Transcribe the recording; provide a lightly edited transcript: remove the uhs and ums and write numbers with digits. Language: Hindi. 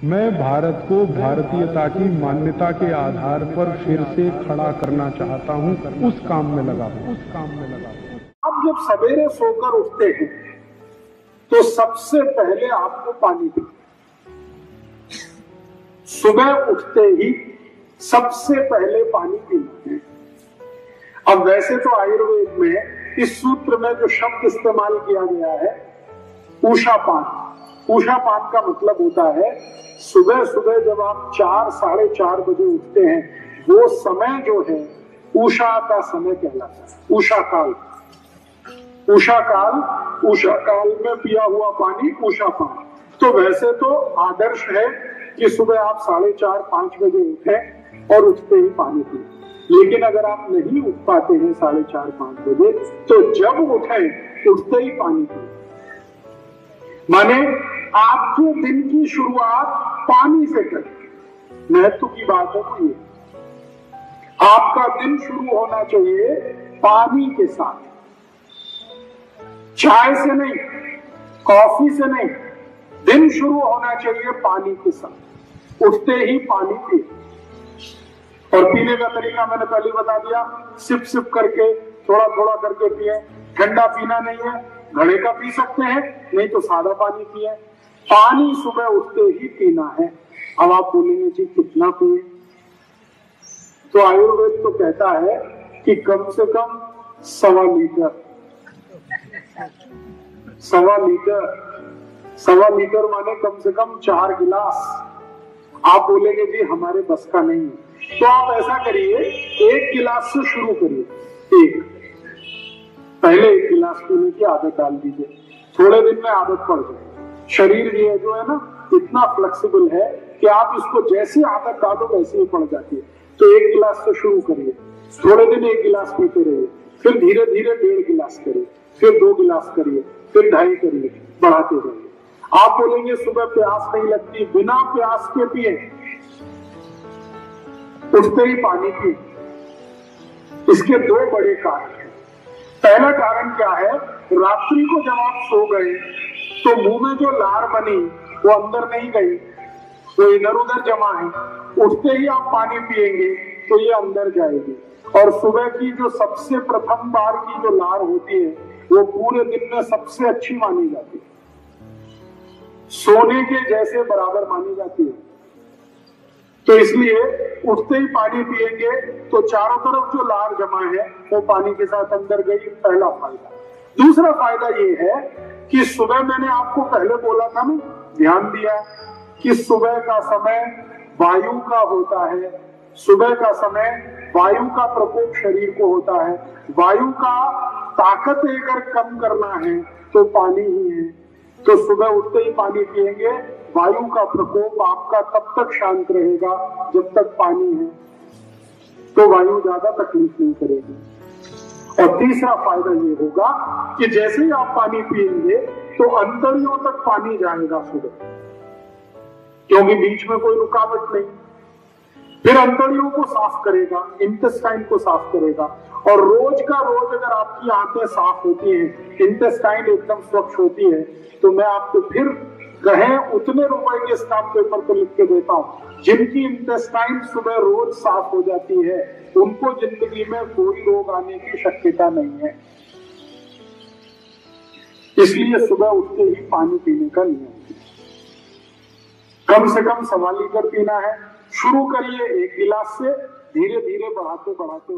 मैं भारत को भारतीयता की मान्यता के आधार पर फिर से खड़ा करना चाहता हूं, उस काम में लगा हूं। अब जब सवेरे सोकर उठते हैं तो सबसे पहले आपको पानी पीना। सुबह उठते ही सबसे पहले पानी पीना है। अब वैसे तो आयुर्वेद में इस सूत्र में जो शब्द इस्तेमाल किया गया है उषापान। उषापान का मतलब होता है सुबह सुबह जब आप 4 साढ़े 4 बजे उठते हैं वो समय जो है उषा का समय कहलाता है। उषा काल, उषा काल में पिया हुआ पानी उषापान। तो वैसे तो आदर्श है कि सुबह आप 4:30 5 बजे उठे और उठते ही पानी पिए, लेकिन अगर आप नहीं उठ पाते हैं 4:30 5 बजे तो जब उठे उठते ही पानी पिए। माने आपके दिन की शुरुआत पानी से करें। महत्व की बात है तो ये आपका दिन शुरू होना चाहिए पानी के साथ, चाय से नहीं, कॉफी से नहीं। दिन शुरू होना चाहिए पानी के साथ। उठते ही पानी पिए। और पीने का तरीका मैंने पहले बता दिया, सिप सिप करके थोड़ा थोड़ा करके पिए। ठंडा पीना नहीं है, घड़े का पी सकते हैं, नहीं तो सादा पानी पिए। पानी सुबह उठते ही पीना है। अब आप बोलेंगे जी कितना पिए? तो आयुर्वेद तो कहता है कि कम से कम 1.25 लीटर। 1.25 लीटर माने कम से कम 4 गिलास। आप बोलेंगे जी हमारे बस का नहीं है, तो आप ऐसा करिए 1 गिलास से शुरू करिए। पहले 1 गिलास पीने की आदत डाल दीजिए, थोड़े दिन में आदत पड़ जाए। शरीर ये जो है ना इतना फ्लेक्सिबल है कि आप इसको जैसी आदत डालो वैसे ही पड़ जाती है। तो 1 गिलास से शुरू करिए, थोड़े दिन 1 गिलास पीते रहिए, फिर धीरे धीरे 1.5 गिलास करिए, फिर 2 गिलास करिए, फिर 2.5 करिए, बढ़ाते रहिए। आप बोलेंगे सुबह प्यास नहीं लगती, बिना प्यास के पिए, उठते ही पानी पिए। इसके 2 बड़े कारण हैं। पहला कारण क्या है, रात्रि को जब आप सो गए तो मुंह में जो लार बनी वो अंदर नहीं गई, वो इधर उधर जमा है। उठते ही आप पानी पिएंगे तो ये अंदर जाएगी, और सुबह की जो सबसे प्रथम बार की जो लार होती है वो पूरे दिन में सबसे अच्छी मानी जाती है, सोने के जैसे बराबर मानी जाती है। तो इसलिए उठते ही पानी पिएंगे तो चारों तरफ जो लार जमा है वो पानी के साथ अंदर गई, पहला फायदा। दूसरा फायदा ये है कि सुबह मैंने आपको पहले बोला था ना, ध्यान दिया कि सुबह का समय वायु का होता है। सुबह का समय वायु का प्रकोप शरीर को होता है। वायु का ताकत लेकर कम करना है तो पानी ही है। तो सुबह उठते ही पानी पिएंगे, वायु का प्रकोप आपका तब तक शांत रहेगा जब तक पानी है, तो वायु ज्यादा तकलीफ नहीं करेगी। और तीसरा फायदा ये होगा कि जैसे ही आप पानी पिएंगे तो अंतड़ियों तक पानी जाएगा सुबह, क्योंकि बीच में कोई रुकावट नहीं। फिर अंतड़ियों को साफ करेगा, इंटेस्टाइन को साफ करेगा। और रोज का रोज अगर आपकी आंतें साफ होती हैं, इंटेस्टाइन एकदम स्वच्छ होती है, तो मैं आपको फिर कहें उतने रुपए के स्टाम्प पेपर को लिख के देता हूं जिनकी इंटेस्टाइन सुबह रोज साफ हो जाती है, उनको जिंदगी में कोई रोग आने की शक्यता नहीं है। इसलिए सुबह उठते ही पानी पीने का नियम कम से कम 1.25 लीटर पीना है। शुरू करिए 1 गिलास से, धीरे धीरे बढ़ाते बढ़ाते